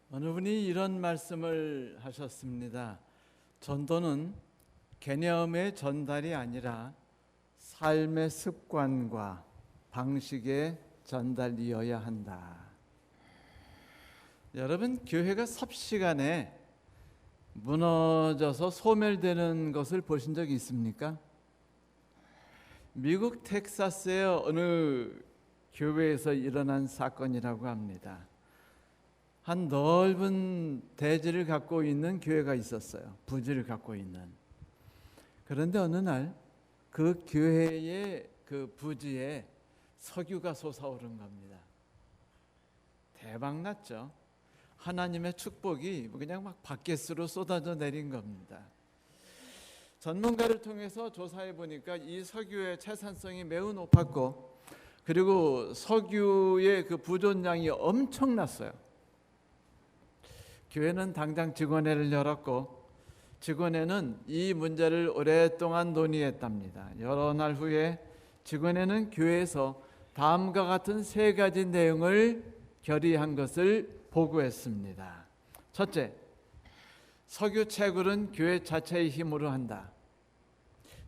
어느 분이 이런 말씀을 하셨습니다. 전도는 개념의 전달이 아니라 삶의 습관과 방식의 전달이어야 한다. 여러분, 교회가 삽시간에 무너져서 소멸되는 것을 보신 적이 있습니까? 미국 텍사스의 어느 교회에서 일어난 사건이라고 합니다. 한 넓은 대지를 갖고 있는 교회가 있었어요. 부지를 갖고 있는. 그런데 어느 날 그 교회의 그 부지에 석유가 솟아오른 겁니다. 대박 났죠. 하나님의 축복이 그냥 막 바켓으로 쏟아져 내린 겁니다. 전문가를 통해서 조사해 보니까 이 석유의 채산성이 매우 높았고, 그리고 석유의 그 부존량이 엄청났어요. 교회는 당장 직원회를 열었고, 직원회는 이 문제를 오랫동안 논의했답니다. 여러 날 후에 직원회는 교회에서 다음과 같은 세 가지 내용을 결의한 것을 보고했습니다. 첫째, 석유 채굴은 교회 자체의 힘으로 한다.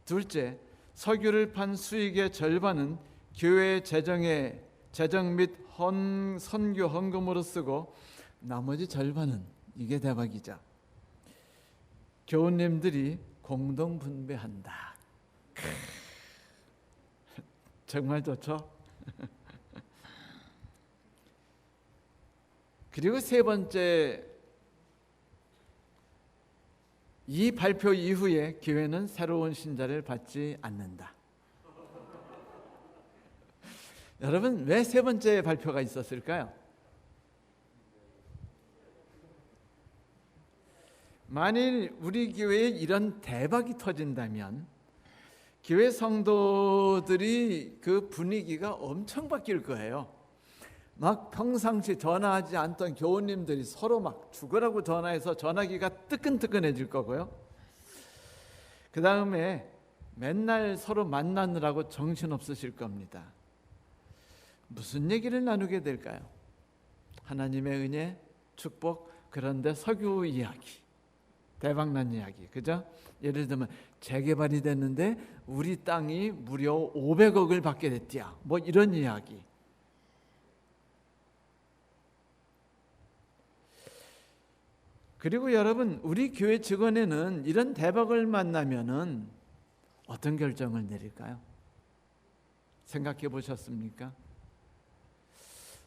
둘째, 석유를 판 수익의 절반은 교회 재정 및 선교 헌금으로 쓰고 나머지 절반은, 이게 대박이죠, 교우님들이 공동 분배한다. 정말 좋죠? 그리고 세 번째, 이 발표 이후에 교회는 새로운 신자를 받지 않는다. 여러분, 왜 세 번째 발표가 있었을까요? 만일 우리 교회에 이런 대박이 터진다면 교회 성도들이 그 분위기가 엄청 바뀔 거예요. 막 평상시 전화하지 않던 교우님들이 서로 막 죽으라고 전화해서 전화기가 뜨끈뜨끈해질 거고요. 그 다음에 맨날 서로 만나느라고 정신없으실 겁니다. 무슨 얘기를 나누게 될까요? 하나님의 은혜, 축복, 그런데 석유 이야기, 대박난 이야기, 그죠? 예를 들면 재개발이 됐는데 우리 땅이 무려 500억을 받게 됐디야, 뭐 이런 이야기. 그리고 여러분, 우리 교회 직원에는 이런 대박을 만나면은 어떤 결정을 내릴까요? 생각해 보셨습니까?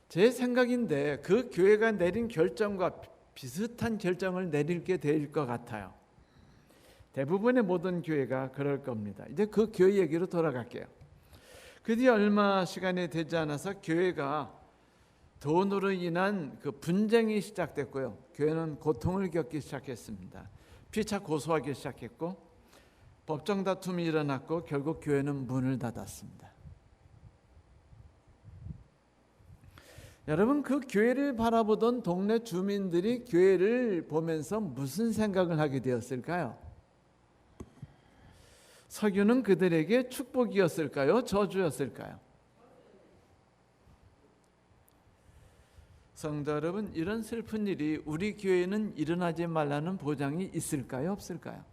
제 생각인데 그 교회가 내린 결정과 비슷한 결정을 내리게 될 것 같아요. 대부분의 모든 교회가 그럴 겁니다. 이제 그 교회 얘기로 돌아갈게요. 그 뒤에 얼마 시간이 되지 않아서 교회가 돈으로 인한 그 분쟁이 시작됐고요. 교회는 고통을 겪기 시작했습니다. 피차 고소하기 시작했고, 법정 다툼이 일어났고, 결국 교회는 문을 닫았습니다. 여러분, 그 교회를 바라보던 동네 주민들이 교회를 보면서 무슨 생각을 하게 되었을까요? 석유는 그들에게 축복이었을까요? 저주였을까요? 성도 여러분, 이런 슬픈 일이 우리 교회에는 일어나지 말라는 보장이 있을까요? 없을까요?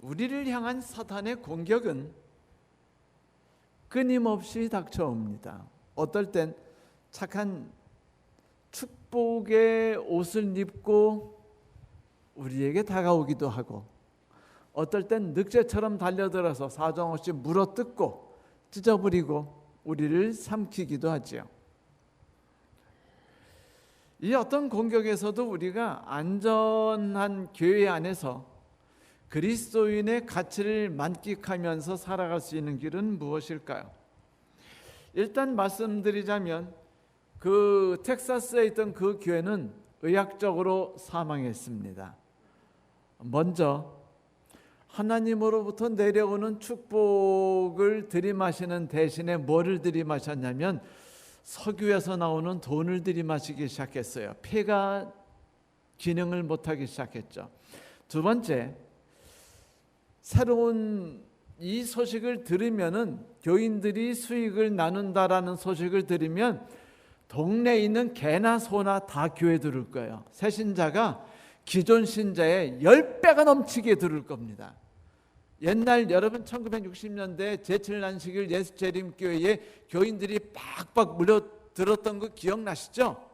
우리를 향한 사탄의 공격은 끊임없이 닥쳐옵니다. 어떨 땐 착한 축복의 옷을 입고 우리에게 다가오기도 하고, 어떨 땐 늑대처럼 달려들어서 사정없이 물어뜯고 찢어버리고 우리를 삼키기도 하지요. 이 어떤 공격에서도 우리가 안전한 교회 안에서 그리스도인의 가치를 만끽하면서 살아갈 수 있는 길은 무엇일까요? 일단 말씀드리자면, 그 텍사스에 있던 그 교회는 의학적으로 사망했습니다. 먼저 하나님으로부터 내려오는 축복을 들이마시는 대신에 뭐를 들이마셨냐면 석유에서 나오는 돈을 들이마시기 시작했어요. 폐가 기능을 못하기 시작했죠. 두 번째, 새로운 이 소식을 들으면은, 교인들이 수익을 나눈다라는 소식을 들으면 동네에 있는 개나 소나 다 교회 들을 거예요. 새 신자가 기존 신자의 10배가 넘치게 들을 겁니다. 옛날 여러분 1960년대 제칠난식일 예수재림교회에 교인들이 빡빡 물려들었던 거 기억나시죠?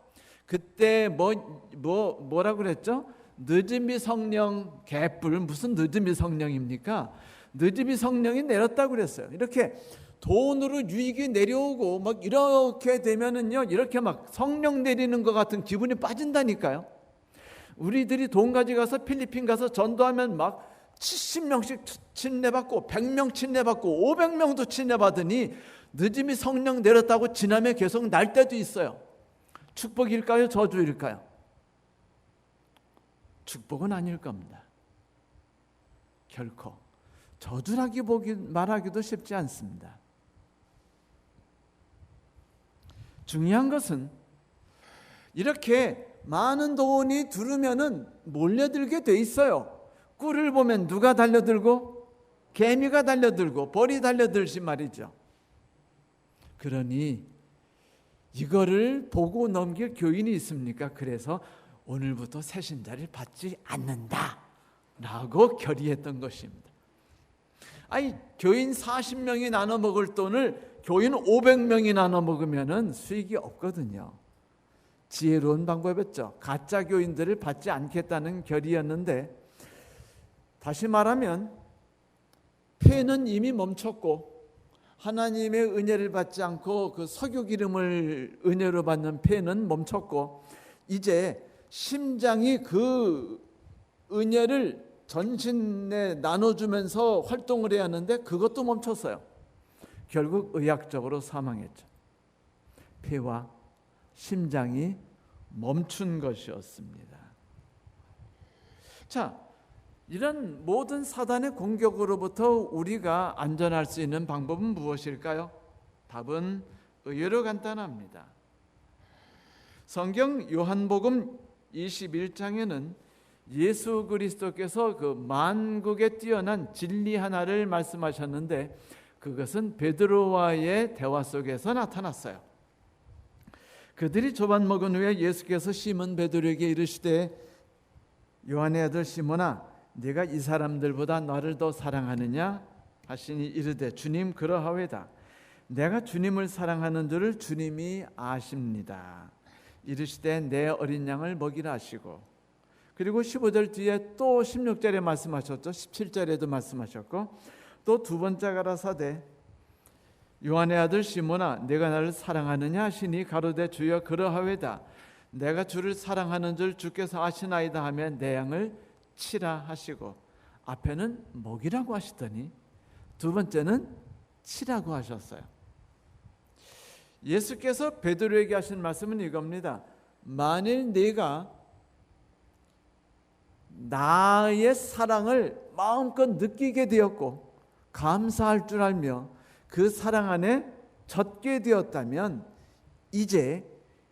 그때 뭐라고 그랬죠? 늦음이 성령 개뿔. 무슨 늦음이 성령입니까? 늦음이 성령이 내렸다고 그랬어요. 이렇게 돈으로 유익이 내려오고 막 이렇게 되면은요, 이렇게 막 성령 내리는 것 같은 기분이 빠진다니까요. 우리들이 돈 가져가서 필리핀 가서 전도하면 막 70명씩 침례받고 100명 침례받고 500명도 침례받으니 늦음이 성령 내렸다고 지나며 계속 날 때도 있어요. 축복일까요? 저주일까요? 축복은 아닐 겁니다. 결코. 저주라기 말하기도 쉽지 않습니다. 중요한 것은 이렇게 많은 돈이 들으면은 몰려들게 돼 있어요. 꿀을 보면 누가 달려들고? 개미가 달려들고 벌이 달려들지 말이죠. 그러니 이거를 보고 넘길 교인이 있습니까? 그래서 오늘부터 새신자를 받지 않는다 라고 결의했던 것입니다. 아니, 교인 40명이 나눠 먹을 돈을 교인 500명이 나눠 먹으면 수익이 없거든요. 지혜로운 방법이었죠. 가짜 교인들을 받지 않겠다는 결의였는데, 다시 말하면 폐는 이미 멈췄고 하나님의 은혜를 받지 않고 그 석유 기름을 은혜로 받는 폐는 멈췄고, 이제 심장이 그 은혜를 전신에 나눠주면서 활동을 해야 하는데 그것도 멈췄어요. 결국 의학적으로 사망했죠. 폐와 심장이 멈춘 것이었습니다. 자, 이런 모든 사단의 공격으로부터 우리가 안전할 수 있는 방법은 무엇일까요? 답은 의외로 간단합니다. 성경 요한복음 21장에는 예수 그리스도께서 그 만국에 뛰어난 진리 하나를 말씀하셨는데, 그것은 베드로와의 대화 속에서 나타났어요. 그들이 조반 먹은 후에 예수께서 시몬 베드로에게 이르시되, 요한의 아들 시몬아, 네가 이 사람들보다 나를 더 사랑하느냐 하시니 이르되, 주님 그러하외다. 내가 주님을 사랑하는 줄을 주님이 아십니다. 이르시되 내 어린 양을 먹이라 하시고, 그리고 15절 뒤에 또 16절에 말씀하셨죠. 17절에도 말씀하셨고, 또 두 번째 가라사대, 요한의 아들 시몬아, 내가 나를 사랑하느냐 하시니 가로되 주여 그러하외다. 내가 주를 사랑하는 줄 주께서 아시나이다 하며 내 양을 치라 하시고, 앞에는 먹이라고 하시더니 두 번째는 치라고 하셨어요. 예수께서 베드로에게 하신 말씀은 이겁니다. 만일 네가 나의 사랑을 마음껏 느끼게 되었고 감사할 줄 알며 그 사랑 안에 젖게 되었다면, 이제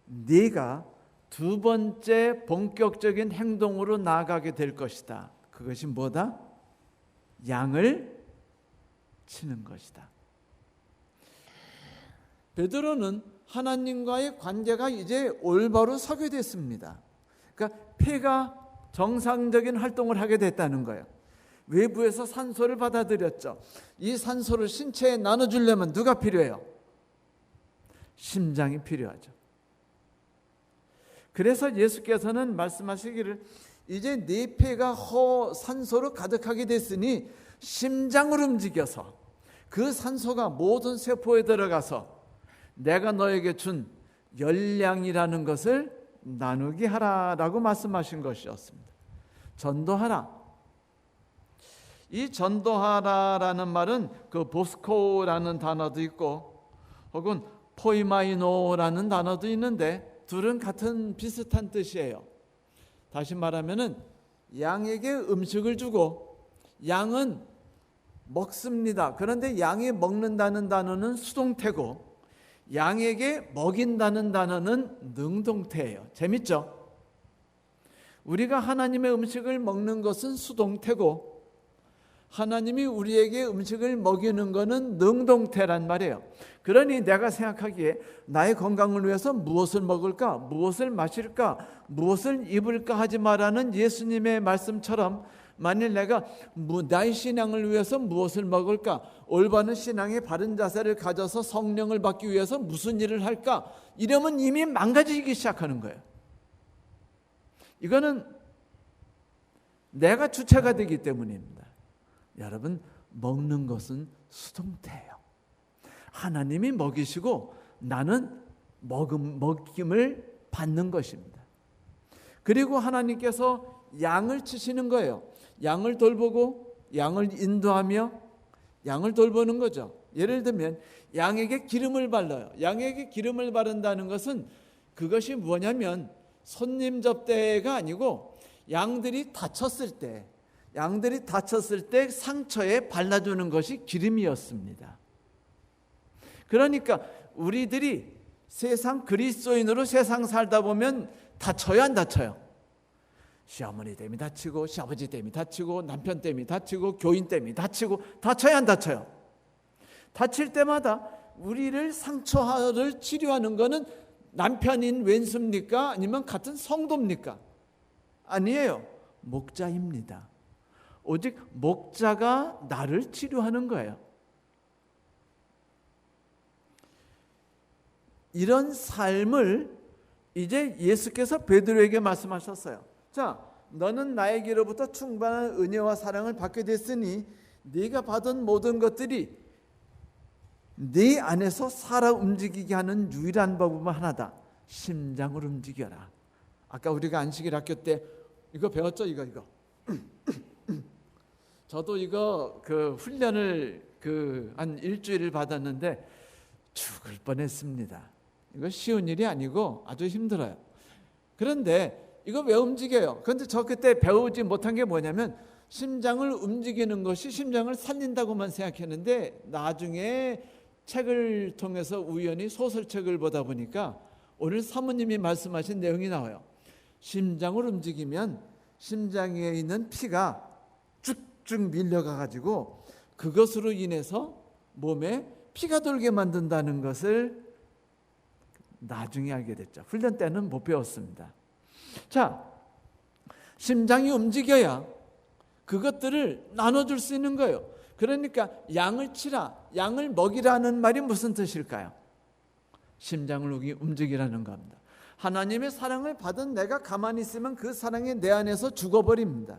네가 두 번째 본격적인 행동으로 나아가게 될 것이다. 그것이 뭐다? 양을 치는 것이다. 베드로는 하나님과의 관계가 이제 올바로 서게 됐습니다. 그러니까 폐가 정상적인 활동을 하게 됐다는 거예요. 외부에서 산소를 받아들였죠. 이 산소를 신체에 나눠주려면 누가 필요해요? 심장이 필요하죠. 그래서 예수께서는 말씀하시기를, 이제 네 폐가 산소로 가득하게 됐으니 심장을 움직여서 그 산소가 모든 세포에 들어가서 내가 너에게 준 열량이라는 것을 나누게 하라라고 말씀하신 것이었습니다. 전도하라. 이 전도하라라는 말은 그 보스코라는 단어도 있고 혹은 포이마이노라는 단어도 있는데, 둘은 같은 비슷한 뜻이에요. 다시 말하면은 양에게 음식을 주고 양은 먹습니다. 그런데 양이 먹는다는 단어는 수동태고 양에게 먹인다는 단어는 능동태예요. 재밌죠? 우리가 하나님의 음식을 먹는 것은 수동태고 하나님이 우리에게 음식을 먹이는 것은 능동태란 말이에요. 그러니 내가 생각하기에 나의 건강을 위해서 무엇을 먹을까, 무엇을 마실까, 무엇을 입을까 하지 말라는 예수님의 말씀처럼 만일 내가 나의 신앙을 위해서 무엇을 먹을까, 올바른 신앙의 바른 자세를 가져서 성령을 받기 위해서 무슨 일을 할까, 이러면 이미 망가지기 시작하는 거예요. 이거는 내가 주체가 되기 때문입니다. 여러분, 먹는 것은 수동태예요. 하나님이 먹이시고 나는 먹임을 받는 것입니다. 그리고 하나님께서 양을 치시는 거예요. 양을 돌보고 양을 인도하며 양을 돌보는 거죠. 예를 들면 양에게 기름을 발라요. 양에게 기름을 바른다는 것은 그것이 뭐냐면 손님 접대가 아니고 양들이 다쳤을 때 상처에 발라주는 것이 기름이었습니다. 그러니까 우리들이 세상 그리스도인으로 세상 살다 보면 다쳐요, 안 다쳐요? 시어머니 때문에 다치고, 시아버지 때문에 다치고, 남편 때문에 다치고, 교인 때문에 다치고, 다쳐요, 안 다쳐요? 다칠 때마다 우리를 상처를 치료하는 것은 남편인 왼수입니까? 아니면 같은 성도입니까? 아니에요. 목자입니다. 오직 목자가 나를 치료하는 거예요. 이런 삶을 이제 예수께서 베드로에게 말씀하셨어요. 자, 너는 나에게로부터 충만한 은혜와 사랑을 받게 됐으니 네가 받은 모든 것들이 네 안에서 살아 움직이게 하는 유일한 방법은 하나다. 심장을 움직여라. 아까 우리가 안식일 학교 때 이거 배웠죠? 이거 저도 이거 훈련을 한 일주일을 받았는데 죽을 뻔했습니다. 이거 쉬운 일이 아니고 아주 힘들어요. 그런데 이거 왜 움직여요? 그런데 저 그때 배우지 못한 게 뭐냐면 심장을 움직이는 것이 심장을 살린다고만 생각했는데 나중에 책을 통해서 우연히 소설책을 보다 보니까 오늘 사모님이 말씀하신 내용이 나와요. 심장을 움직이면 심장에 있는 피가 쭉쭉 밀려가 가지고 그것으로 인해서 몸에 피가 돌게 만든다는 것을 나중에 알게 됐죠. 훈련 때는 못 배웠습니다. 자, 심장이 움직여야 그것들을 나눠줄 수 있는 거예요. 그러니까 양을 치라, 양을 먹이라는 말이 무슨 뜻일까요? 심장을 움직이라는 겁니다. 하나님의 사랑을 받은 내가 가만히 있으면 그 사랑이 내 안에서 죽어버립니다.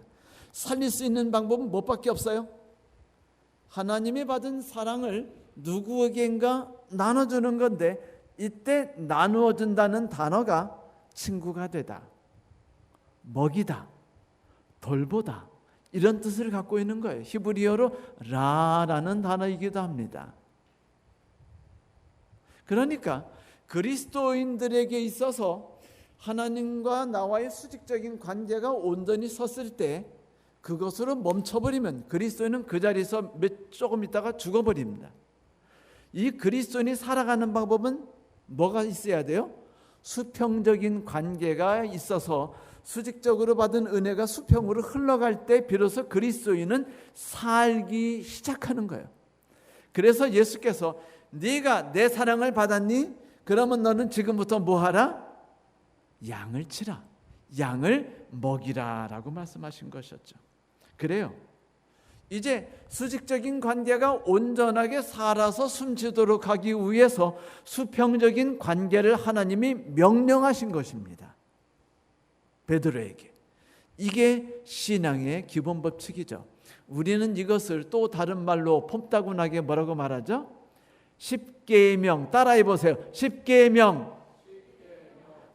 살릴 수 있는 방법은 뭐밖에 없어요? 하나님이 받은 사랑을 누구에겐가 나눠주는 건데 이때 나누어준다는 단어가 친구가 되다, 먹이다, 돌보다 이런 뜻을 갖고 있는 거예요. 히브리어로 라라는 단어이기도 합니다. 그러니까 그리스도인들에게 있어서 하나님과 나와의 수직적인 관계가 온전히 섰을 때 그것으로 멈춰버리면 그리스도인은 그 자리에서 조금 있다가 죽어버립니다. 이 그리스도인이 살아가는 방법은 뭐가 있어야 돼요? 수평적인 관계가 있어서 수직적으로 받은 은혜가 수평으로 흘러갈 때 비로소 그리스도인은 살기 시작하는 거예요. 그래서 예수께서 네가 내 사랑을 받았니? 그러면 너는 지금부터 뭐 하라? 양을 치라, 양을 먹이라 라고 말씀하신 것이었죠. 그래요. 이제 수직적인 관계가 온전하게 살아서 숨쉬도록 하기 위해서 수평적인 관계를 하나님이 명령하신 것입니다. 베드로에게. 이게 신앙의 기본 법칙이죠. 우리는 이것을 또 다른 말로 폼따구나게 뭐라고 말하죠? 십계명. 따라해 보세요. 십계명.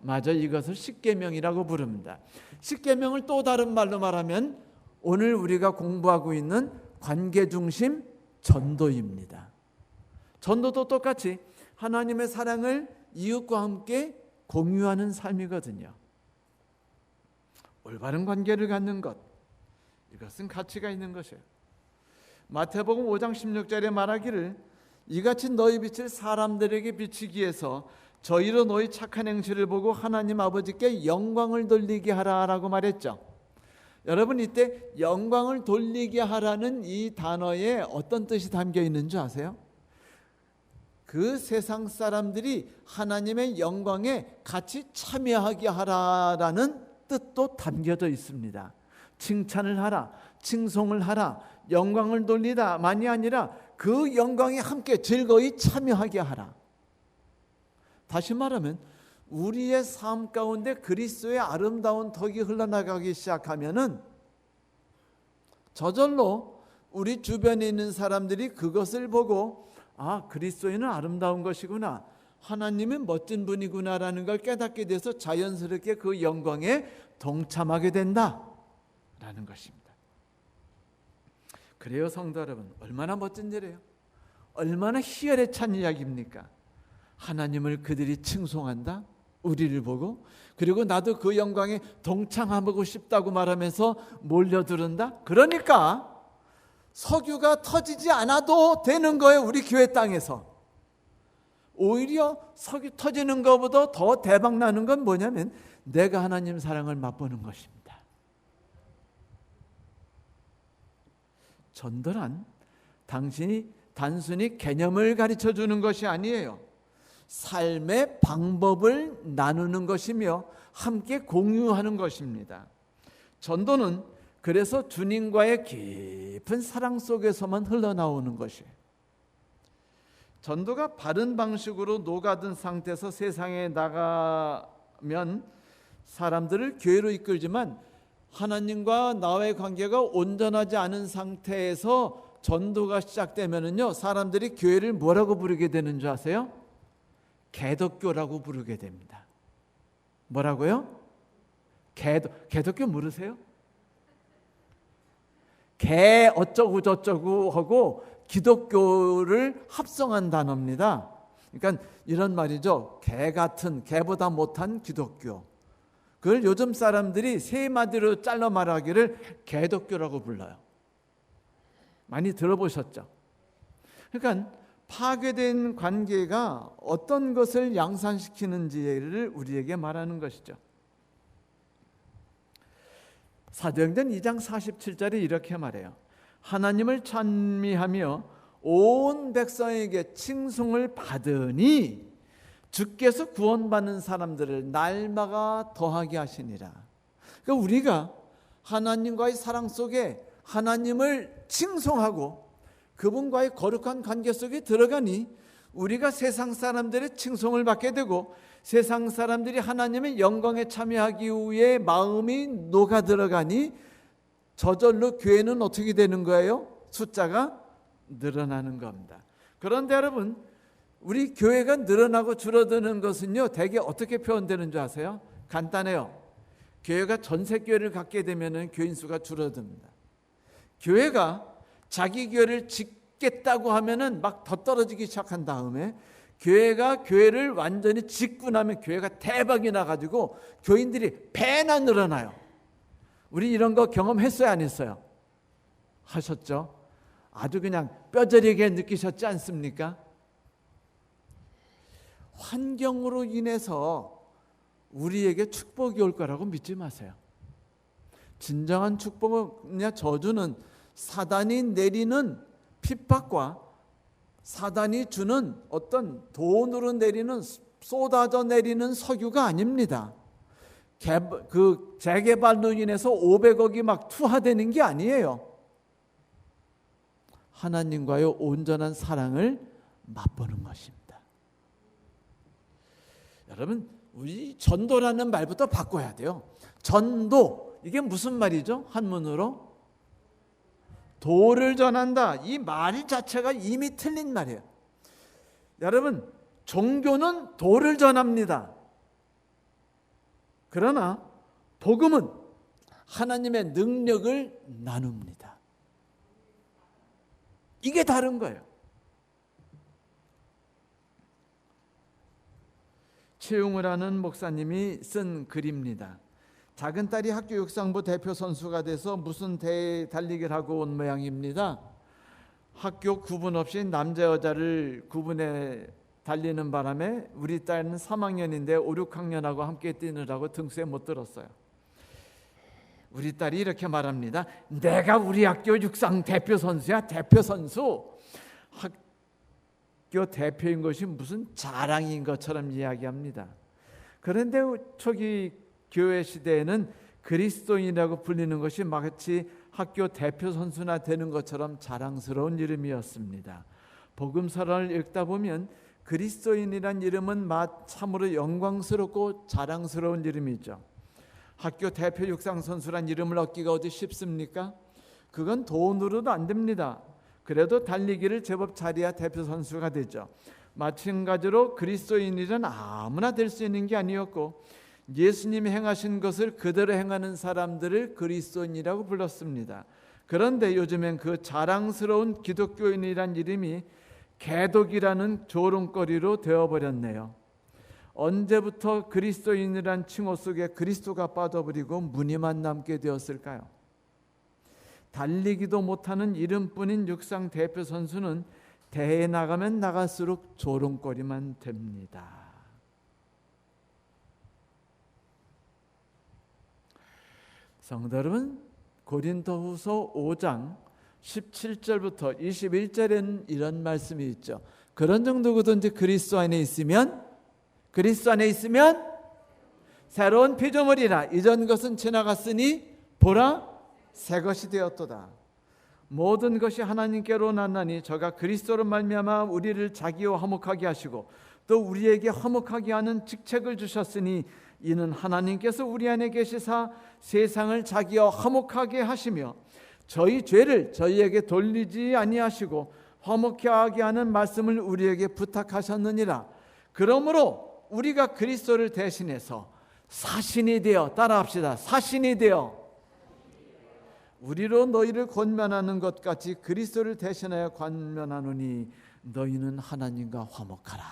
맞아, 이것을 십계명이라고 부릅니다. 십계명을 또 다른 말로 말하면 오늘 우리가 공부하고 있는 관계중심 전도입니다. 전도도 똑같이 하나님의 사랑을 이웃과 함께 공유하는 삶이거든요. 올바른 관계를 갖는 것, 이것은 가치가 있는 것이에요. 마태복음 5장 16절에 말하기를 이같이 너희 빛을 사람들에게 비치기 위해서 저희로 너희 착한 행실을 보고 하나님 아버지께 영광을 돌리게 하라라고 말했죠. 여러분, 이때 영광을 돌리게 하라는 이 단어에 어떤 뜻이 담겨 있는 줄 아세요? 그 세상 사람들이 하나님의 영광에 같이 참여하게 하라라는 뜻도 담겨져 있습니다. 칭찬을 하라, 칭송을 하라, 영광을 돌리다 만이 아니라 그 영광에 함께 즐거이 참여하게 하라. 다시 말하면 우리의 삶 가운데 그리스도의 아름다운 덕이 흘러나가기 시작하면은 저절로 우리 주변에 있는 사람들이 그것을 보고 아, 그리스도인은 아름다운 것이구나, 하나님은 멋진 분이구나라는 걸 깨닫게 돼서 자연스럽게 그 영광에 동참하게 된다라는 것입니다. 그래요, 성도 여러분, 얼마나 멋진 일이에요. 얼마나 희열에 찬 이야기입니까? 하나님을 그들이 칭송한다, 우리를 보고, 그리고 나도 그 영광에 동참하고 싶다고 말하면서 몰려들은다. 그러니까 석유가 터지지 않아도 되는 거예요. 우리 교회 땅에서. 오히려 석유 터지는 것보다 더 대박 나는 건 뭐냐면 내가 하나님 사랑을 맛보는 것입니다. 전도란 당신이 단순히 개념을 가르쳐 주는 것이 아니에요. 삶의 방법을 나누는 것이며 함께 공유하는 것입니다. 전도는 그래서 주님과의 깊은 사랑 속에서만 흘러나오는 것이에요. 전도가 바른 방식으로 녹아든 상태에서 세상에 나가면 사람들을 교회로 이끌지만 하나님과 나와의 관계가 온전하지 않은 상태에서 전도가 시작되면은요, 사람들이 교회를 뭐라고 부르게 되는 줄 아세요? 개독교라고 부르게 됩니다. 뭐라고요? 개독교 모르세요? 개 어쩌고 저쩌고 하고 기독교를 합성한 단어입니다. 그러니까 이런 말이죠. 개 같은, 개보다 못한 기독교. 그걸 요즘 사람들이 세 마디로 잘라 말하기를 개독교라고 불러요. 많이 들어보셨죠? 그러니까 파괴된 관계가 어떤 것을 양산시키는지를 우리에게 말하는 것이죠. 사도행전 2장 47절에 이렇게 말해요. 하나님을 찬미하며 온 백성에게 칭송을 받으니 주께서 구원받는 사람들을 날마다 더하게 하시니라. 그러니까 우리가 하나님과의 사랑 속에 하나님을 칭송하고 그분과의 거룩한 관계 속에 들어가니 우리가 세상 사람들의 칭송을 받게 되고 세상 사람들이 하나님의 영광에 참여하기 위해 마음이 녹아 들어가니 저절로 교회는 어떻게 되는 거예요? 숫자가 늘어나는 겁니다. 그런데 여러분, 우리 교회가 늘어나고 줄어드는 것은요, 대개 어떻게 표현되는 줄 아세요? 간단해요. 교회가 전세교회를 갖게 되면 교인 수가 줄어듭니다. 교회가 자기 교회를 짓겠다고 하면은 막 더 떨어지기 시작한 다음에 교회가 교회를 완전히 짓고 나면 교회가 대박이 나가지고 교인들이 배나 늘어나요. 우리 이런 거 경험했어요, 안 했어요? 하셨죠? 아주 그냥 뼈저리게 느끼셨지 않습니까? 환경으로 인해서 우리에게 축복이 올 거라고 믿지 마세요. 진정한 축복이냐 저주는 사단이 내리는 핍박과 사단이 주는 어떤 돈으로 내리는, 쏟아져 내리는 석유가 아닙니다. 그 재개발로 인해서 500억이 막 투하되는 게 아니에요. 하나님과의 온전한 사랑을 맛보는 것입니다. 여러분, 우리 전도라는 말부터 바꿔야 돼요. 전도, 이게 무슨 말이죠? 한문으로 도를 전한다. 이 말 자체가 이미 틀린 말이에요. 여러분, 종교는 도를 전합니다. 그러나 복음은 하나님의 능력을 나눕니다. 이게 다른 거예요. 최웅을 하는 목사님이 쓴 글입니다. 작은 딸이 학교 육상부 대표 선수가 돼서 무슨 대회 달리기를 하고 온 모양입니다. 학교 구분 없이 남자 여자를 구분해 달리는 바람에 우리 딸은 3학년인데 5, 6학년하고 함께 뛰느라고 등수에 못 들었어요. 우리 딸이 이렇게 말합니다. 내가 우리 학교 육상 대표 선수야. 대표 선수. 학교 대표인 것이 무슨 자랑인 것처럼 이야기합니다. 그런데 초기 교회 시대에는 그리스도인이라고 불리는 것이 마치 학교 대표 선수나 되는 것처럼 자랑스러운 이름이었습니다. 복음서를 읽다 보면 그리스도인이란 이름은 참으로 영광스럽고 자랑스러운 이름이죠. 학교 대표 육상 선수란 이름을 얻기가 어디 쉽습니까? 그건 돈으로도 안 됩니다. 그래도 달리기를 제법 잘해야 대표 선수가 되죠. 마찬가지로 그리스도인이란 아무나 될 수 있는 게 아니었고 예수님이 행하신 것을 그대로 행하는 사람들을 그리스도인이라고 불렀습니다. 그런데 요즘엔 그 자랑스러운 기독교인이란 이름이 개독이라는 조롱거리로 되어버렸네요. 언제부터 그리스도인이란 칭호 속에 그리스도가 빠져버리고 무늬만 남게 되었을까요? 달리기도 못하는 이름뿐인 육상 대표 선수는 대회에 나가면 나갈수록 조롱거리만 됩니다. 성도 여러분, 고린도후서 5장 17절부터 21절에는 이런 말씀이 있죠. 그런 정도든지 그리스도 안에 있으면 새로운 피조물이라. 이전 것은 지나갔으니 보라 새 것이 되었도다. 모든 것이 하나님께로 났나니 저가 그리스도로 말미암아 우리를 자기와 화목하게 하시고 또 우리에게 화목하게 하는 직책을 주셨으니 이는 하나님께서 우리 안에 계시사 세상을 자기와 화목하게 하시며 저희 죄를 저희에게 돌리지 아니하시고 화목하게 하는 말씀을 우리에게 부탁하셨느니라. 그러므로 우리가 그리스도를 대신해서 사신이 되어, 따라합시다. 사신이 되어 우리로 너희를 권면하는 것 같이 그리스도를 대신하여 권면하노니 너희는 하나님과 화목하라.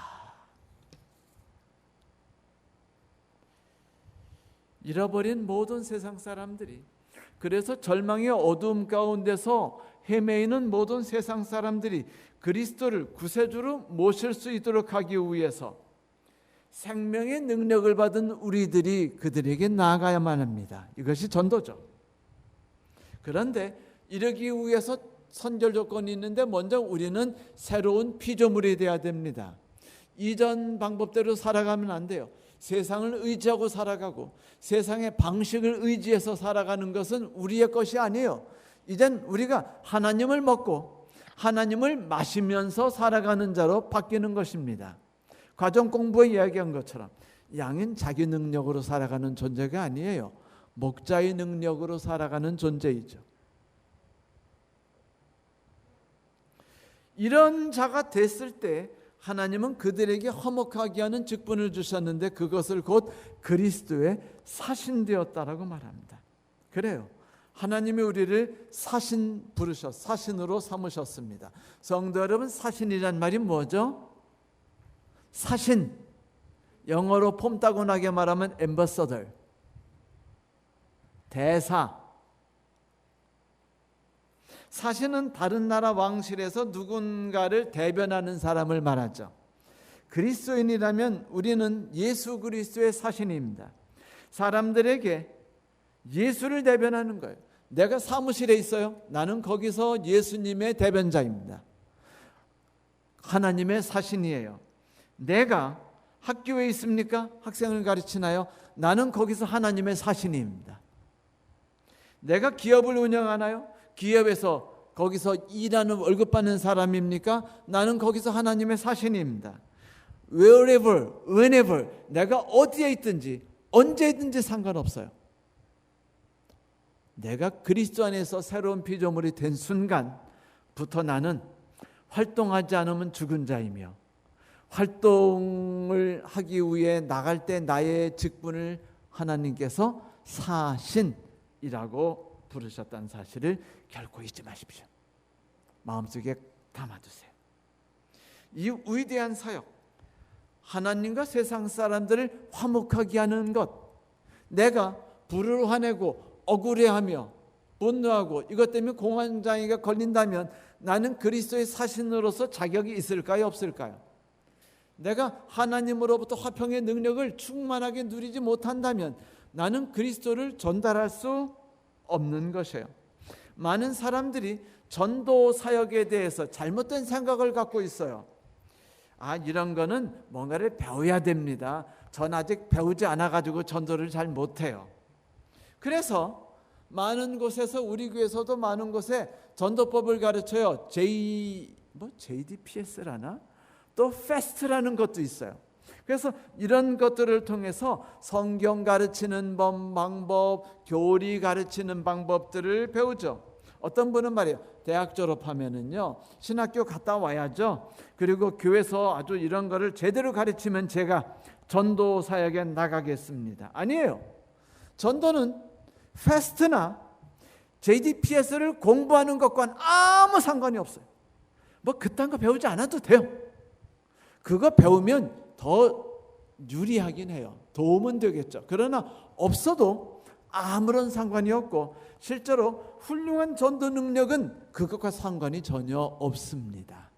잃어버린 모든 세상 사람들이, 그래서 절망의 어두움 가운데서 헤매이는 모든 세상 사람들이 그리스도를 구세주로 모실 수 있도록 하기 위해서 생명의 능력을 받은 우리들이 그들에게 나아가야만 합니다. 이것이 전도죠. 그런데 이러기 위해서 선결 조건이 있는데 먼저 우리는 새로운 피조물이 되어야 됩니다. 이전 방법대로 살아가면 안 돼요. 세상을 의지하고 살아가고 세상의 방식을 의지해서 살아가는 것은 우리의 것이 아니에요. 이젠 우리가 하나님을 먹고 하나님을 마시면서 살아가는 자로 바뀌는 것입니다. 과정 공부에 이야기한 것처럼 양은 자기 능력으로 살아가는 존재가 아니에요. 목자의 능력으로 살아가는 존재이죠. 이런 자가 됐을 때 하나님은 그들에게 화목하게 하는 직분을 주셨는데 그것을 곧 그리스도의 사신되었다라고 말합니다. 그래요. 하나님이 우리를 사신으로 삼으셨습니다. 성도 여러분, 사신이란 말이 뭐죠? 사신, 영어로 폼따구나게 말하면 엠버서더, 대사. 사신은 다른 나라 왕실에서 누군가를 대변하는 사람을 말하죠. 그리스도인이라면 우리는 예수 그리스도의 사신입니다. 사람들에게 예수를 대변하는 거예요. 내가 사무실에 있어요. 나는 거기서 예수님의 대변자입니다. 하나님의 사신이에요. 내가 학교에 있습니까? 학생을 가르치나요? 나는 거기서 하나님의 사신입니다. 내가 기업을 운영하나요? 기업에서 거기서 일하는 월급 받는 사람입니까? 나는 거기서 하나님의 사신입니다. Wherever, whenever, 내가 어디에 있든지 언제 있든지 상관없어요. 내가 그리스도 안에서 새로운 피조물이 된 순간부터 나는 활동하지 않으면 죽은 자이며 활동을 하기 위해 나갈 때 나의 직분을 하나님께서 사신이라고 부르셨다는 사실을 결코 잊지 마십시오. 마음속에 담아두세요. 이 위대한 사역, 하나님과 세상 사람들을 화목하게 하는 것, 내가 불을 화내고 억울해하며 분노하고 이것 때문에 공황장애가 걸린다면 나는 그리스도의 사신으로서 자격이 있을까요? 없을까요? 내가 하나님으로부터 화평의 능력을 충만하게 누리지 못한다면 나는 그리스도를 전달할 수 없는 것이에요. 많은 사람들이 전도 사역에 대해서 잘못된 생각을 갖고 있어요. 이런 거는 뭔가를 배워야 됩니다. 전 아직 배우지 않아가지고 전도를 잘 못해요. 그래서 많은 곳에서, 우리 교회에서도 많은 곳에 전도법을 가르쳐요. JDPS라나? 또 FAST라는 것도 있어요. 그래서 이런 것들을 통해서 성경 가르치는 방법, 교리 가르치는 방법들을 배우죠. 어떤 분은 말이에요. 대학 졸업하면은요, 신학교 갔다 와야죠. 그리고 교회에서 아주 이런 거를 제대로 가르치면 제가 전도 사역에 나가겠습니다. 아니에요. 전도는 패스트나 JDPS를 공부하는 것과는 아무 상관이 없어요. 그딴 거 배우지 않아도 돼요. 그거 배우면 더 유리하긴 해요. 도움은 되겠죠. 그러나 없어도 아무런 상관이 없고, 실제로 훌륭한 전도 능력은 그것과 상관이 전혀 없습니다.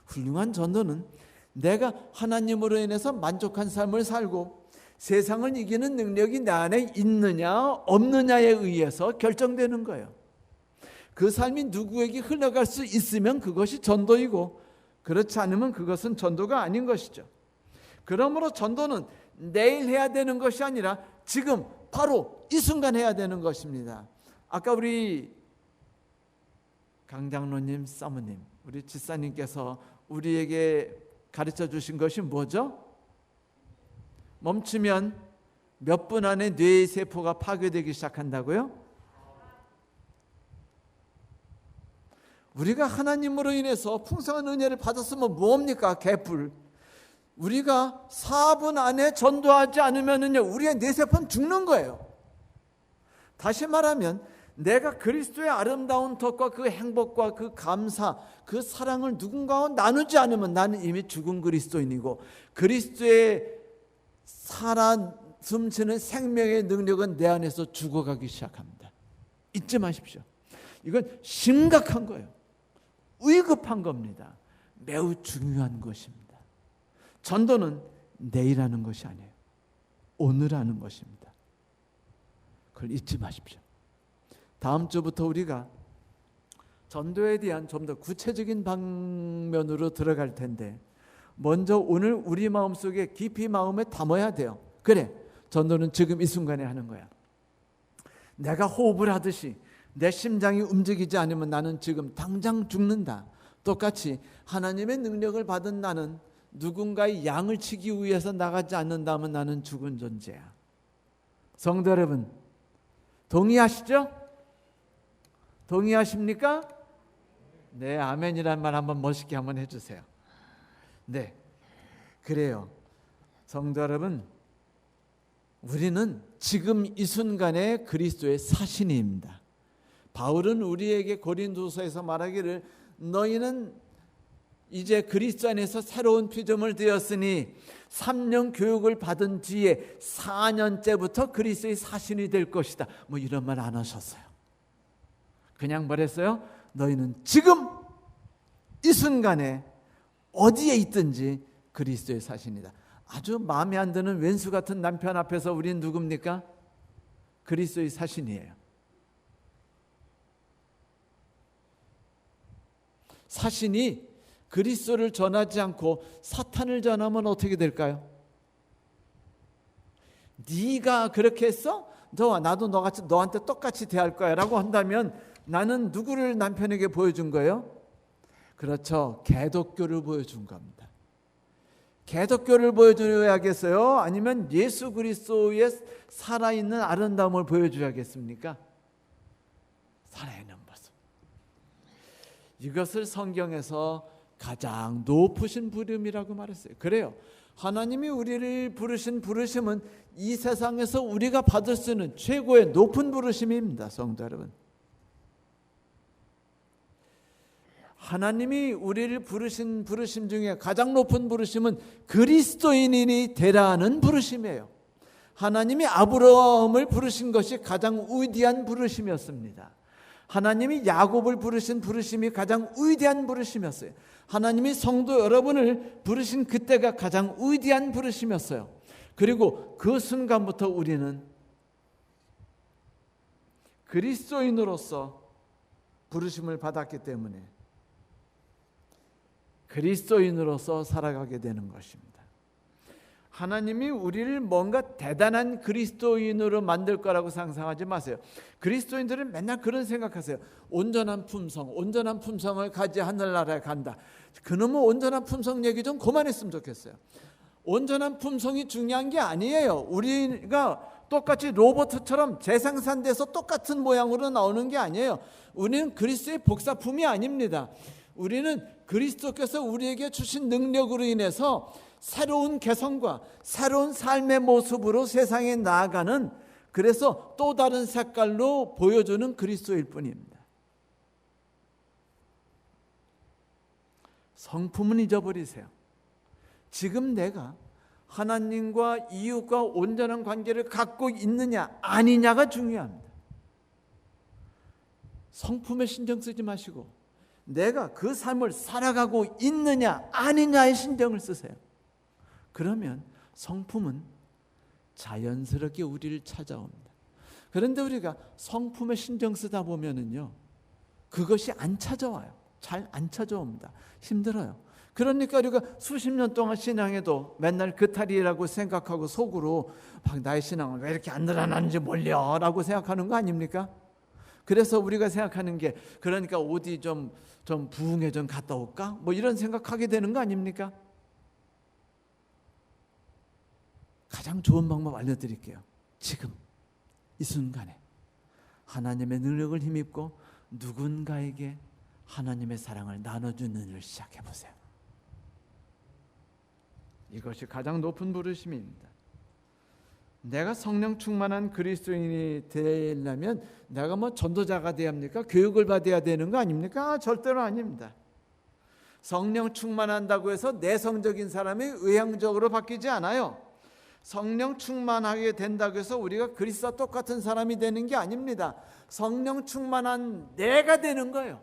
훌륭한 전도는 내가 하나님으로 인해서 만족한 삶을 살고 세상을 이기는 능력이 내 안에 있느냐 없느냐에 의해서 결정되는 거예요. 그 삶이 누구에게 흘러갈 수 있으면 그것이 전도이고, 그렇지 않으면 그것은 전도가 아닌 것이죠. 그러므로 전도는 내일 해야 되는 것이 아니라 지금 바로 이 순간 해야 되는 것입니다. 아까 우리 강장로님, 사모님, 우리 지사님께서 우리에게 가르쳐 주신 것이 뭐죠? 멈추면 몇 분 안에 뇌의 세포가 파괴되기 시작한다고요? 우리가 하나님으로 인해서 풍성한 은혜를 받았으면 뭡니까? 개뿔. 우리가 4분 안에 전도하지 않으면요, 우리의 뇌세포는 죽는 거예요. 다시 말하면 내가 그리스도의 아름다운 덕과 그 행복과 그 감사, 그 사랑을 누군가와 나누지 않으면 나는 이미 죽은 그리스도인이고, 그리스도의 살아 숨쉬는 생명의 능력은 내 안에서 죽어가기 시작합니다. 잊지 마십시오. 이건 심각한 거예요. 위급한 겁니다. 매우 중요한 것입니다. 전도는 내일 하는 것이 아니에요. 오늘 하는 것입니다. 그걸 잊지 마십시오. 다음 주부터 우리가 전도에 대한 좀 더 구체적인 방면으로 들어갈 텐데, 먼저 오늘 우리 마음속에 깊이 마음에 담아야 돼요. 그래, 전도는 지금 이 순간에 하는 거야. 내가 호흡을 하듯이 내 심장이 움직이지 않으면 나는 지금 당장 죽는다. 똑같이 하나님의 능력을 받은 나는 누군가의 양을 치기 위해서 나가지 않는다면 나는 죽은 존재야. 성도 여러분, 동의하시죠? 동의하십니까? 네, 아멘이란 말 한번 멋있게 한번 해주세요. 네, 그래요. 성도 여러분, 우리는 지금 이 순간에 그리스도의 사신입니다. 바울은 우리에게 고린도서에서 말하기를, 너희는 이제 그리스도 안에서 새로운 피조물 되었으니 3년 교육을 받은 뒤에 4년째부터 그리스도의 사신이 될 것이다. 이런 말 안 하셨어요. 그냥 말했어요. 너희는 지금 이 순간에 어디에 있든지 그리스도의 사신이다. 아주 마음에 안 드는 왼수 같은 남편 앞에서 우리는 누굽니까? 그리스도의 사신이에요. 사신이 그리스도를 전하지 않고 사탄을 전하면 어떻게 될까요? 네가 그렇게 했어? 나도 너한테 똑같이 대할 거야 라고 한다면 나는 누구를 남편에게 보여준 거예요? 그렇죠. 개독교를 보여준 겁니다. 개독교를 보여줘야겠어요? 아니면 예수 그리스도의 살아있는 아름다움을 보여줘야겠습니까? 살아있는 모습. 이것을 성경에서 가장 높으신 부름이라고 말했어요. 그래요. 하나님이 우리를 부르신 부르심은 이 세상에서 우리가 받을 수 있는 최고의 높은 부르심입니다. 성도 여러분, 하나님이 우리를 부르신 부르심 중에 가장 높은 부르심은 그리스도인이 되라는 부르심이에요. 하나님이 아브라함을 부르신 것이 가장 위대한 부르심이었습니다. 하나님이 야곱을 부르신 부르심이 가장 위대한 부르심이었어요. 하나님이 성도 여러분을 부르신 그때가 가장 위대한 부르심이었어요. 그리고 그 순간부터 우리는 그리스도인으로서 부르심을 받았기 때문에 그리스도인으로서 살아가게 되는 것입니다. 하나님이 우리를 뭔가 대단한 그리스도인으로 만들 거라고 상상하지 마세요. 그리스도인들은 맨날 그런 생각하세요. 온전한 품성을 가지 하늘나라에 간다. 그놈의 온전한 품성 얘기 좀 그만했으면 좋겠어요. 온전한 품성이 중요한 게 아니에요. 우리가 똑같이 로봇처럼 재생산돼서 똑같은 모양으로 나오는 게 아니에요. 우리는 그리스도의 복사품이 아닙니다. 우리는 그리스도께서 우리에게 주신 능력으로 인해서 새로운 개성과 새로운 삶의 모습으로 세상에 나아가는, 그래서 또 다른 색깔로 보여주는 그리스도일 뿐입니다. 성품은 잊어버리세요. 지금 내가 하나님과 이웃과 온전한 관계를 갖고 있느냐 아니냐가 중요합니다. 성품에 신경 쓰지 마시고 내가 그 삶을 살아가고 있느냐 아니냐에 신경을 쓰세요. 그러면 성품은 자연스럽게 우리를 찾아옵니다. 그런데 우리가 성품에 신경 쓰다 보면은요, 그것이 안 찾아와요. 잘 안 찾아옵니다. 힘들어요. 그러니까 우리가 수십 년 동안 신앙해도 맨날 그탈이라고 생각하고 속으로 나의 신앙은 왜 이렇게 안 늘어나는지 몰라라고 생각하는 거 아닙니까? 그래서 우리가 생각하는 게, 그러니까 어디 좀 부흥회 좀 갔다 올까? 뭐 이런 생각하게 되는 거 아닙니까? 가장 좋은 방법 알려드릴게요. 지금 이 순간에 하나님의 능력을 힘입고 누군가에게 하나님의 사랑을 나눠주는 일을 시작해 보세요. 이것이 가장 높은 부르심입니다. 내가 성령 충만한 그리스도인이 되려면 내가 뭐 전도자가 돼야 합니까? 교육을 받아야 되는 거 아닙니까? 절대로 아닙니다. 성령 충만한다고 해서 내성적인 사람이 의향적으로 바뀌지 않아요. 성령 충만하게 된다고 해서 우리가 그리스도와 똑같은 사람이 되는 게 아닙니다. 성령 충만한 내가 되는 거예요.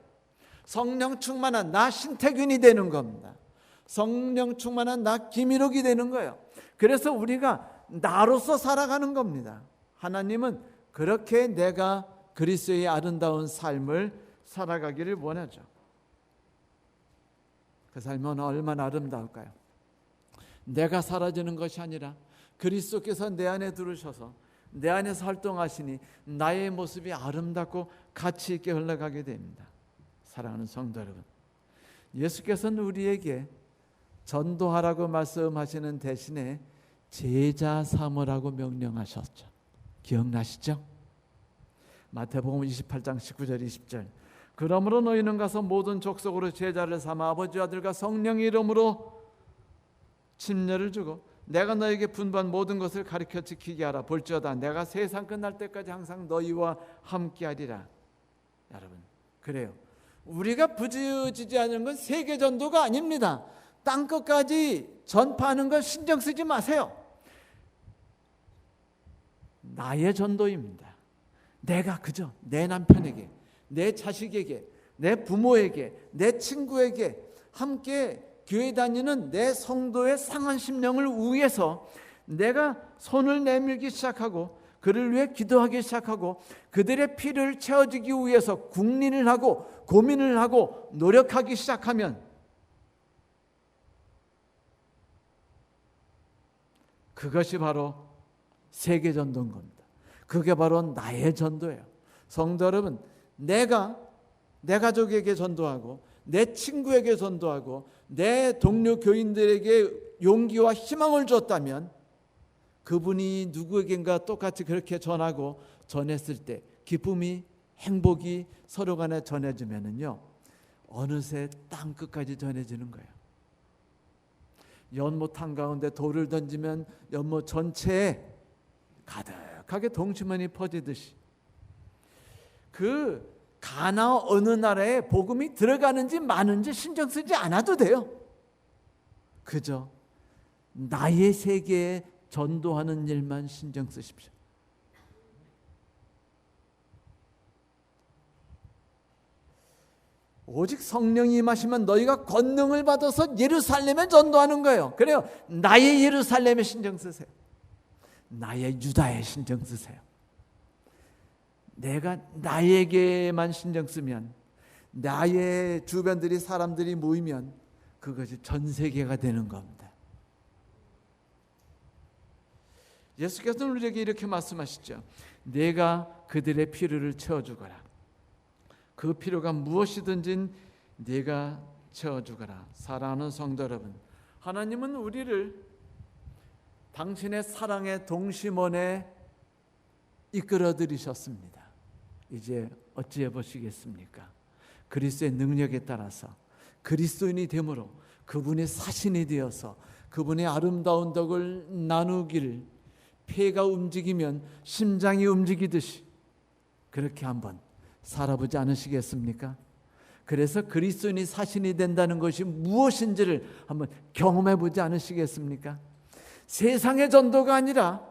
성령 충만한 나 신태균이 되는 겁니다. 성령 충만한 나 김일옥이 되는 거예요. 그래서 우리가 나로서 살아가는 겁니다. 하나님은 그렇게 내가 그리스도의 아름다운 삶을 살아가기를 원하죠. 그 삶은 얼마나 아름다울까요? 내가 사라지는 것이 아니라 그리스도께서 내 안에 들으셔서 내 안에서 활동하시니 나의 모습이 아름답고 가치 있게 흘러가게 됩니다. 사랑하는 성도 여러분, 예수께서는 우리에게 전도하라고 말씀하시는 대신에 제자 삼으라고 명령하셨죠. 기억나시죠? 마태복음 28장 19절 20절. 그러므로 너희는 가서 모든 족속으로 제자를 삼아 아버지 아들과 성령의 이름으로 침례를 주고 내가 너에게 분부한 모든 것을 가르쳐 지키게 하라. 볼지어다 내가 세상 끝날 때까지 항상 너희와 함께하리라. 여러분, 그래요. 우리가 부지런지 않은 건 세계 전도가 아닙니다. 땅 끝까지 전파하는 걸 신경 쓰지 마세요. 나의 전도입니다. 내가 그저 내 남편에게, 내 자식에게, 내 부모에게, 내 친구에게, 함께 교회 다니는 내 성도의 상한 심령을 위해서 내가 손을 내밀기 시작하고 그를 위해 기도하기 시작하고 그들의 피를 채워주기 위해서 국린을 하고 고민을 하고 노력하기 시작하면 그것이 바로 세계 전도인 겁니다. 그게 바로 나의 전도예요. 성도 여러분, 내가 내 가족에게 전도하고 내 친구에게 전도하고 내 동료 교인들에게 용기와 희망을 줬다면 그분이 누구에겐가 똑같이 그렇게 전하고 전했을 때 기쁨이, 행복이 서로 간에 전해지면은요, 어느새 땅 끝까지 전해지는 거예요. 연못 한가운데 돌을 던지면 연못 전체에 가득하게 동치만이 퍼지듯이 그 가나 어느 나라에 복음이 들어가는지 마는지 신경 쓰지 않아도 돼요. 그저 나의 세계에 전도하는 일만 신경 쓰십시오. 오직 성령이 임하시면 너희가 권능을 받아서 예루살렘에 전도하는 거예요. 그래요. 나의 예루살렘에 신경 쓰세요. 나의 유다에 신경 쓰세요. 내가 나에게만 신경 쓰면, 나의 주변들이 사람들이 모이면 그것이 전 세계가 되는 겁니다. 예수께서는 우리에게 이렇게 말씀하시죠. 내가 그들의 필요를 채워주거라. 그 필요가 무엇이든지 내가 채워주거라. 사랑하는 성도 여러분, 하나님은 우리를 당신의 사랑의 동심원에 이끌어 들이셨습니다. 이제 어찌해 보시겠습니까? 그리스도의 능력에 따라서 그리스도인이 됨으로 그분의 사신이 되어서 그분의 아름다운 덕을 나누기를, 폐가 움직이면 심장이 움직이듯이 그렇게 한번 살아보지 않으시겠습니까? 그래서 그리스도인이 사신이 된다는 것이 무엇인지를 한번 경험해 보지 않으시겠습니까? 세상의 전도가 아니라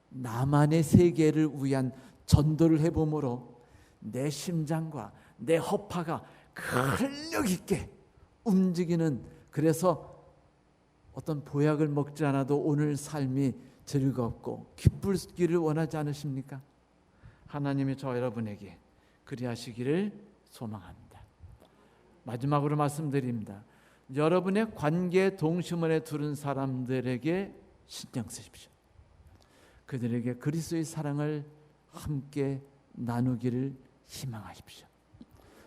나만의 세계를 위한 전도를 해봄으로 내 심장과 내 허파가 근력 있게 움직이는, 그래서 어떤 보약을 먹지 않아도 오늘 삶이 즐겁고 기쁘기를 원하지 않으십니까? 하나님이 저 여러분에게 그리하시기를 소망합니다. 마지막으로 말씀드립니다. 여러분의 관계 동심원에 두른 사람들에게 신경 쓰십시오. 그들에게 그리스도의 사랑을 함께 나누기를 희망하십시오.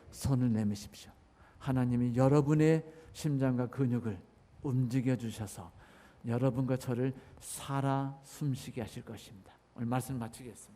손을 내미십시오. 하나님이 여러분의 심장과 근육을 움직여 주셔서 여러분과 저를 살아 숨쉬게 하실 것입니다. 오늘 말씀 마치겠습니다.